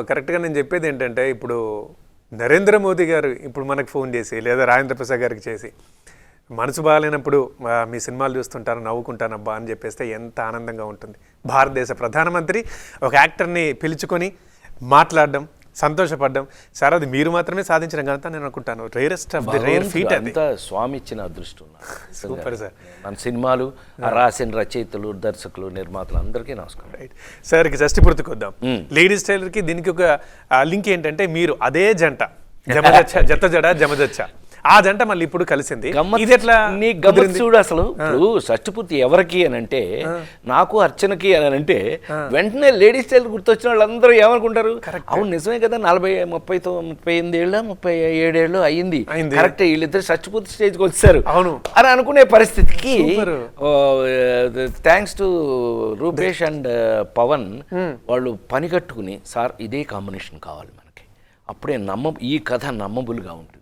కరెక్ట్‌గా నేను చెప్పేది ఏంటంటే, ఇప్పుడు నరేంద్ర మోదీ గారు ఇప్పుడు మనకు ఫోన్ చేసి, లేదా రాజేంద్ర ప్రసాద్ గారికి చేసి, మనసు బాగాలేనప్పుడు మీ సినిమాలు చూస్తుంటాను, నవ్వుకుంటానబ్బా అని చెప్పేస్తే ఎంత ఆనందంగా ఉంటుంది. భారతదేశ ప్రధానమంత్రి ఒక యాక్టర్ని పిలుచుకొని మాట్లాడడం, సంతోషపడ్డం, సార్ అది మీరు మాత్రమే సాధించిన ఘనత నేను అనుకుంటాను. Rarest of the rare feet అది. అంతా స్వామి ఇచ్చిన అదృష్టం. Super sir. మన సినిమాలు రాసిన రచయితలు, దర్శకులు, నిర్మాతలు అందరికీ నమస్కారం. రైట్ సార్, జస్ట్ పూర్తికి వద్దాం. లేడీస్ టైలర్కి దీనికి ఒక లింక్ ఏంటంటే, మీరు అదే జంట జత జడ జమజచ్చ, ఆ జంట మళ్ళీ ఇప్పుడు కలిసింది. ఇది ఎట్లా నీ గమ్మత్ చూడు. అసలు ఇప్పుడు షష్టిపూర్తి ఎవరికి అని అంటే, నాకు అర్చనకి అని అంటే, వెంటనే లేడీస్ టైలర్ గుర్తొచ్చిన వాళ్ళందరూ ఏమనుకుంటారు, అవును నిజమే కదా, 38 ఏళ్ళ 37 ఏళ్ళు అయ్యింది, కరెక్ట్, వీళ్ళిద్దరు షష్టిపూర్తి స్టేజ్కి వచ్చారు అవును అని అనుకునే పరిస్థితికి, thanks to Rupesh and Pavan, వాళ్ళు పని కట్టుకుని, సార్ ఇదే కాంబినేషన్ కావాలి మనకి, అప్పుడే ఈ కథ నమ్మబుల్గా ఉంటుంది,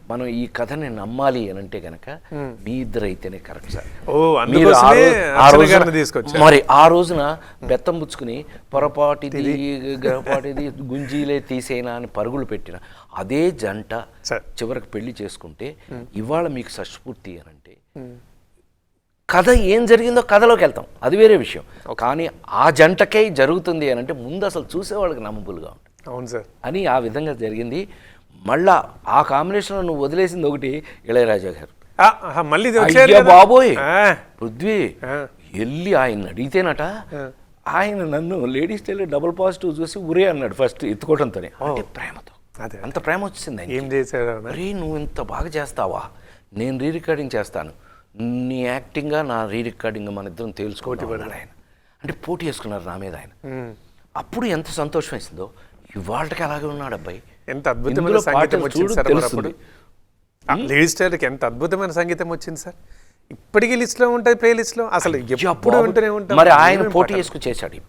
మనం ఈ కథని నమ్మాలి అని అంటే గనక మీ ఇద్దరు అయితేనే కరెక్ట్ సార్. మరి ఆ రోజున బెత్తం పుచ్చుకుని పొరపాటిది గరపాటిది గుంజీలే తీసేనా అని పరుగులు పెట్టిన అదే జంట చివరికి పెళ్లి చేసుకుంటే, ఇవాళ మీకు షష్టిపూర్తి అని అంటే కథ ఏం జరిగిందో కథలోకి వెళ్తాం, అది వేరే విషయం. కానీ ఆ జంటకే జరుగుతుంది అని అంటే ముందు అసలు చూసేవాళ్ళకి నమ్మబుల్గా ఉంటుంది. అవును సార్ అని ఆ విధంగా జరిగింది. మళ్ళా ఆ కాంబినేషన్లో నువ్వు వదిలేసింది ఒకటి ఇళయరాజా గారు. మళ్ళీ బాబోయ్ పృథ్వీ వెళ్ళి ఆయన అడిగితేనట, ఆయన నన్ను లేడీస్ టైలర్ డబుల్ పాజిటివ్ చూసి ఉరే అన్నాడు ఫస్ట్ ఎత్తుకోవడంతోనే, అంటే ప్రేమతో, అంత ప్రేమ వచ్చింది. ఏం చేశాడు, అరే నువ్వు ఇంత బాగా చేస్తావా, నేను రీ రికార్డింగ్ చేస్తాను, నీ యాక్టింగ్గా నా రీ రికార్డింగ్ మన ఇద్దరం తేల్చుకోవడం ఆయన అంటే పోటీ వేసుకున్నారు నా మీద ఆయన. అప్పుడు ఎంత సంతోషం వేసిందో, ఇవాళకి అలాగే ఉన్నాడు అబ్బాయి. ఎంత అద్భుతమైన సంగీతం వచ్చింది సార్ అప్పుడు. లేడీస్ టైలర్కి ఎంత అద్భుతమైన సంగీతం వచ్చింది సార్. ఇప్పటికీ లిస్ట్లో ఉంటుంది, ప్లే లిస్ట్లో అసలు ఎప్పుడు ఉంటూనే ఉంటాం. మరి ఆయన పోటీ చేసుకుని చేశాడు,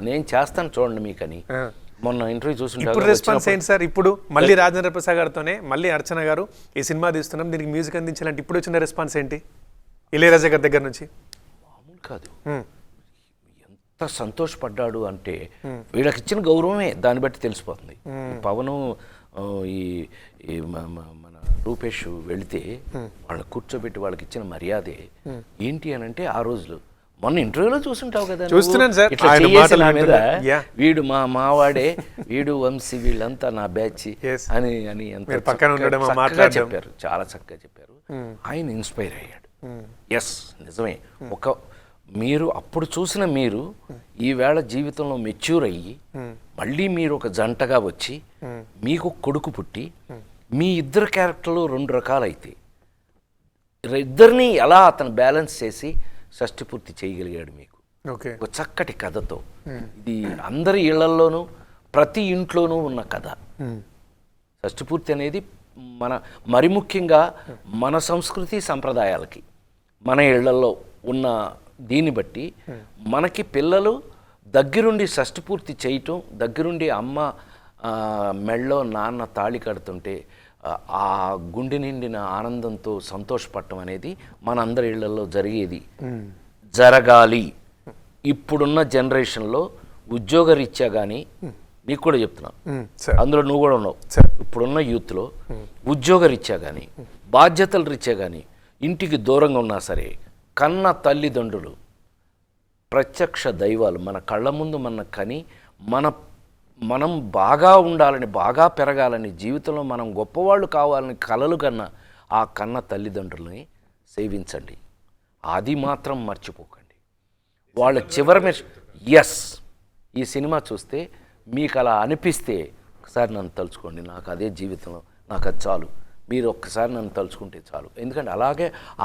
నేను చేస్తాను చూడండి మీకని మొన్న ఇంటర్వ్యూ చూసి. ఇప్పుడు రెస్పాన్స్ ఏంటి సార్? ఇప్పుడు మళ్ళీ రాజేంద్ర ప్రసాద్ గారితోనే మళ్ళీ అర్చన గారు ఈ సినిమా తీస్తున్నాం, దీనికి మ్యూజిక్ అందించాలంటే ఇప్పుడు వచ్చిన రెస్పాన్స్ ఏంటి ఇళయరాజా గారి దగ్గర నుంచి? మామూలు కాదు, ఎంత సంతోషపడ్డాడు అంటే వీళ్ళకి ఇచ్చిన గౌరవమే దాన్ని బట్టి తెలిసిపోతుంది. పవను ఈ మన రూపేష్ వెళితే వాళ్ళని కూర్చోబెట్టి వాళ్ళకి ఇచ్చిన మర్యాదే ఏంటి అని అంటే, ఆ రోజులు మొన్న ఇంటర్వ్యూలో చూసుంటావు కదా, చూస్తున్నాను సార్, మీద వీడు మావాడే, వీడు వంశీ, వీళ్ళంతా నా బ్యాచ్ అని అని ఎంత చక్కగా చెప్పారు, చాలా చక్కగా చెప్పారు. ఆయన ఇన్స్పైర్ అయ్యాడు. ఎస్ నిజమే, మీరు అప్పుడు చూసిన మీరు ఈవేళ జీవితంలో మెచ్యూర్ అయ్యి మళ్ళీ మీరు ఒక జంటగా వచ్చి మీకు కొడుకు పుట్టి మీ ఇద్దరు క్యారెక్టర్లు 2 రకాలైతే ఇద్దరిని ఎలా అతను బ్యాలెన్స్ చేసి షష్టిపూర్తి చేయగలిగాడు మీకు ఒక చక్కటి కథతో. ఇది అందరి ఇళ్లలోనూ ప్రతి ఇంట్లోనూ ఉన్న కథ. షష్టిపూర్తి అనేది మరి ముఖ్యంగా మన సంస్కృతి సంప్రదాయాలకి మన ఇళ్లలో ఉన్న దీన్ని బట్టి మనకి పిల్లలు దగ్గరుండి షష్టిపూర్తి చేయటం, దగ్గరుండి అమ్మ మెళ్ళో నాన్న తాళి కడుతుంటే ఆ గుండె నిండిన ఆనందంతో సంతోషపడటం అనేది మన అందరి ఇళ్లలో జరిగేది, జరగాలి. ఇప్పుడున్న జనరేషన్లో ఉద్యోగరీత్యా కానీ, నీకు కూడా చెప్తున్నా, అందులో నువ్వు కూడా ఉన్నావు, ఇప్పుడున్న యూత్లో ఉద్యోగరీత్యా కానీ బాధ్యతల రీత్యా కానీ ఇంటికి దూరంగా ఉన్నా సరే, కన్న తల్లిదండ్రులు ప్రత్యక్ష దైవాలు మన కళ్ళ ముందు మన కని మనం బాగా ఉండాలని, బాగా పెరగాలని, జీవితంలో మనం గొప్పవాళ్ళు కావాలని కలలు కన్నా ఆ కన్న తల్లిదండ్రులని సేవించండి. అది మాత్రం మర్చిపోకండి. వాళ్ళ చివరి ఎస్ ఈ సినిమా చూస్తే మీకు అలా అనిపిస్తే ఒకసారి నన్ను తలుచుకోండి, నాకు అదే జీవితంలో, నాకు అది చాలు. మీరు ఒక్కసారి నన్ను తలుచుకుంటే చాలు. ఎందుకంటే అలాగే ఆ